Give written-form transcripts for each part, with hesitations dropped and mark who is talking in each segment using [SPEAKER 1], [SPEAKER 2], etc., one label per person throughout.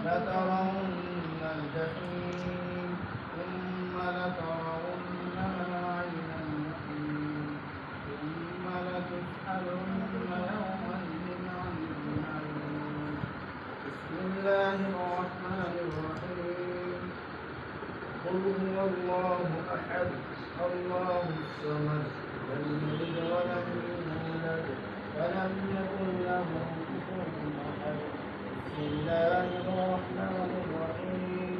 [SPEAKER 1] لترون الجحيم ثم لترونها عين اليقين ثم لتسألن يومئذ عن النعيم. بسم الله الرحمن الرحيم. قل هو الله أحد الله الصمد لم يلد ولم يولد ولم يكن له كفوا أحد. بسم الله الرحمن الرحيم.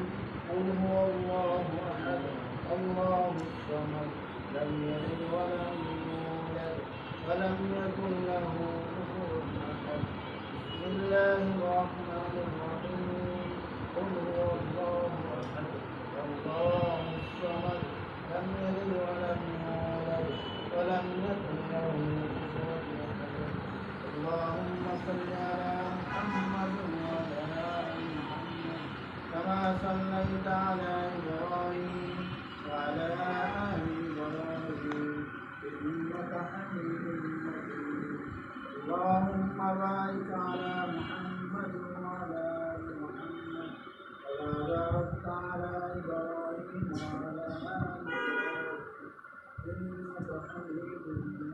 [SPEAKER 1] قل هو الله أحد الله الصمد لم يلد ولم يولد ولم يكن له كفوا أحد. بسم الله الرحمن الرحيم. قل هو الله أحد الله الصمد لم يلد ولم يولد ولم يكن له كفوا أحد. اللهم صل على محمد وعلى آل محمد كما صليت على إبراهيم وعلى آل إبراهيم إنك حميد مجيد. اللهم بارك على محمد وعلى آل محمد كما باركت على إبراهيم وعلى آل إبراهيم إنك حميد مجيد.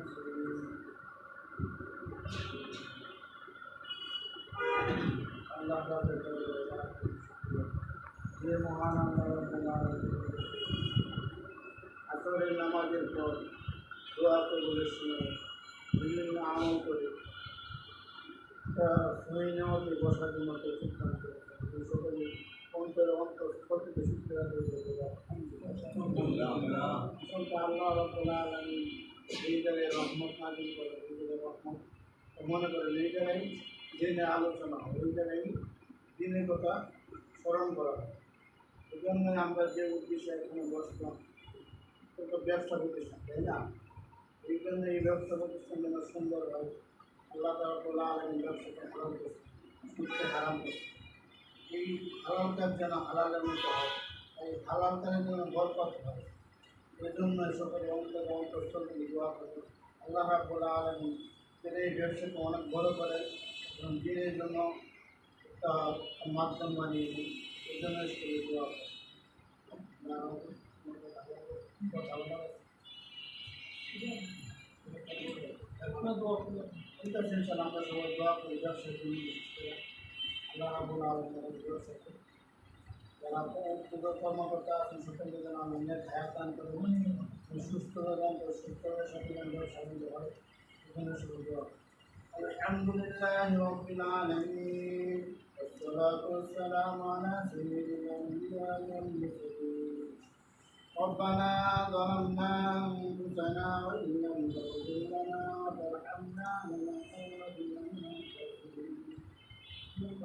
[SPEAKER 1] আল্লাহ যে মহান আসরের নামাজের পর দোয়া করে শুনে বিভিন্ন আমল করে সহি নামাজে বসার জন্য প্রশিক্ষণ করেছেন সকলে অন্তরে অন্তঃস্থল থেকে শিক্ষা আল্লাহ রাব্বুল আলামিন এই জায়গায় রহমত নাজিল করে এই জায়গায় রহমত মনে করেন এই জায়গায় জেনে আলোচনা হয় ওই জায়গায় দিনের কথা স্মরণ করা হয়। এই জন্য আমরা যে উদ্দেশ্যে এখানে বসলাম তো ব্যবসা প্রতিষ্ঠান তাই না, এই জন্য এই ব্যবসা প্রতিষ্ঠান যেন সুন্দর হয়। আল্লাহ রাব্বুল আলামিন ব্যবসাকে হারাম করছে, সুদকে হারাম করছে। এই হালাল কাজ যেন হালালের মতো হয়, এই হালাল কাজের জন্য বরকত হয়। এই জন্য সকলে অন্তঃস্থল থেকে দোয়া করে আল্লাহ রাব্বুল আলামিন এই ব্যবসাকে অনেক বড় করে এবং দিনের জন্য একটা মাধ্যম বানিয়ে দিই। এই জন্য দোয়া করে ঠিক আছে ইনশাআল্লাহ আমরা সবাই দোয়া করি ব্যবসার জন্য আল্লাহ রাব্বুল আলামিনের ব্যবসাকে যারা কর্মকর্তা আছেন সকলকে যেন আমি হায়াত দান করবেন, সুস্থতা দান করে সুস্থতার সাথে যেন ব্যবসা নিতে হয়। এখানে শুরু দোয়া আলহামদুলিল্লাহি রাব্বিল আলামিন والصلاة والسلام على سيد الأنبياء والمرسلين. ربنا ظلمنا أنفسنا وإن لم تغفر لنا وترحمنا لنكونن من الخاسرين.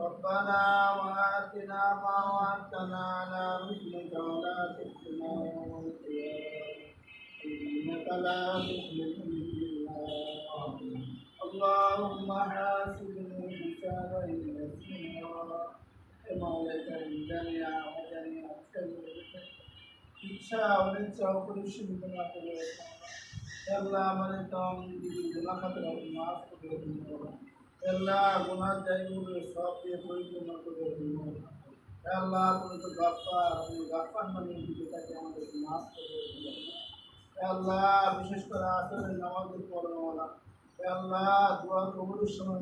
[SPEAKER 1] ربنا وآتنا ما وعدتنا على رسلك ولا تخزنا يوم القيامة إنك لا تخلف الميعاد. اللهم حاسبني حسابا يسيرا مولاك الجميع وجميع الخير ইচ্ছা অনিচ্ছা অপরিসীম গুনাহ করে আল্লাহ আমাদের তওবা দিদি গুনাহ খাতে মাফ করে দিন। আল্লাহ গুনাহ জায়গাগুলো সব দিয়ে পরিপূর্ণ করে দিন। আল্লাহ আপনি তো গাফফার, আপনি গাফফার মানে দিদিটাকে আমাদের মাফ করে দিন। আল্লাহ বিশেষ করে আসরের নামাজের পড়ানোওয়ালা আল্লাহ দোয়া কবুলের সময়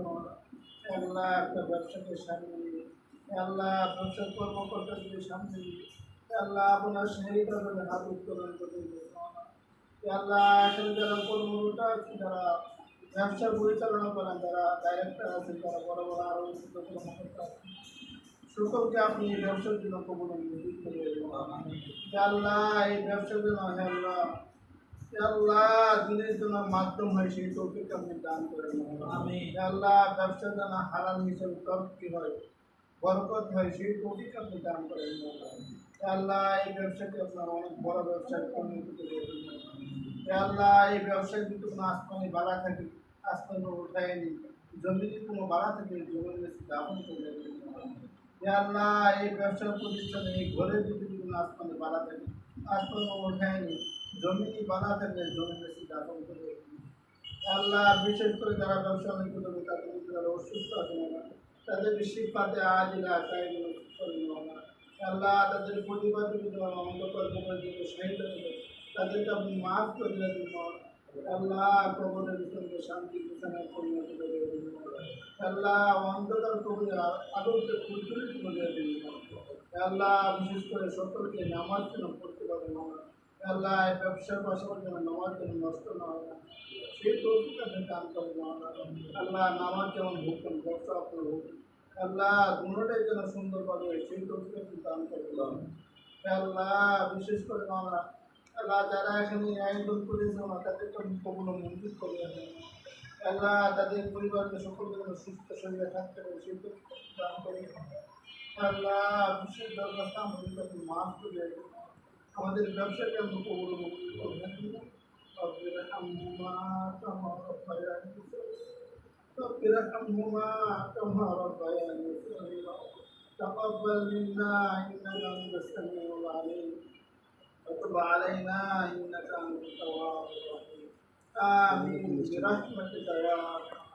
[SPEAKER 1] আল্লাহ একটা ব্যবসাকে সামনে নিয়ে আল্লাহ ব্যবসার কর্মকর্তাকে সামনে নিয়ে আল্লাহ আপনার সেই ধরনের হাত উত্তোলন করতে আল্লাহ এখানে যারা কর্মকর্তা আছে, যারা ব্যবসা পরিচালনা করেন, যারা ডাইরেক্টর আছেন, যারা বড় বড় আরও কর্মকর্তা আছেন, সকলকে আপনি এই ব্যবসার জন্য কবুল করে আল্লাহ এই ব্যবসার জন্য আল্লাহ আল্লাহ দিনের জন্য মাধ্যম হয় সেই তৌফিক আপনি দান করেন। আল্লাহ ব্যবসার জন্য হালাল হিসেবে তরক্কি হয়, বরকত হয় সেই তৌফিক আপনি দান করেন। আল্লাহ এই ব্যবসাকে আপনার অনেক বড় ব্যবসায় পরিণত করে আল্লাহ এই ব্যবসায় যদি কোনো আসমানি বাড়া থাকে আসমানে উঠায়নি, জমিনে কোনো বাড়া থাকে জমিনে দাফন করে আল্লাহ এই ব্যবসার প্রতিষ্ঠানে এই ঘরে যদি কোনো আসমানে বাড়া থাকে আসমানে উঠায়নি, জমিনে বাড়া থাকলে জমিনে দাফন করে আল্লাহ বিশেষ করে যারা ব্যবসা করবে তাদের যারা অসুস্থ আছে তাদেরকে শিক্ষাতে আজ করে না আল্লাহ তাদের পরিবার অন্ধকার কবর দিকে শহীদ তাদেরকে আপনি মাফ করে দিন আল্লাহ কবরের ভিতরে শান্তি বিছানায় পরিণত করে দিন আল্লাহ অন্ধকার কবরের আলোকে উজ্জ্বলিত করে দিন আল্লাহ বিশেষ করে সকলকে নামাজ যেন পড়তে পারে না আল্লাহ ব্যবসার পাশাপাশি যেন নামাজ যেন নষ্ট না হয় না সেই তৌফিক আপনি দান করেন আল্লাহ নামাজ যেমন ভুগতেন ব্যবসা আপনার ভুগতেন আল্লাহ দুটোটাই যেন সুন্দরভাবে সেই তৌফিক আপনি দান করেন আল্লাহ বিশেষ করে আমরা আল্লাহ যারা এখানে আয়োজন করেছে না তাদেরকে আপনি কখনো মঞ্জুর করে দেন আল্লাহ তাদের পরিবারকে সকলকে যেন সুস্থ শরীরে থাকতে পারে সেই তৌফিক আপনি দান করেন আল্লাহ বিশেষ ব্যবস্থা আমাদেরকে আপনি মাফ করে দেন আমাদের ব্যবসাকে আমরা কবুল মঞ্জুর করবেন رب ارحمهما كما ربياني رب ارحمهما كما ربياني صغيرا تقبل منا انك انت السميع العليم وتب علينا انك انت التواب الرحيم امين برحمتك يا ارحم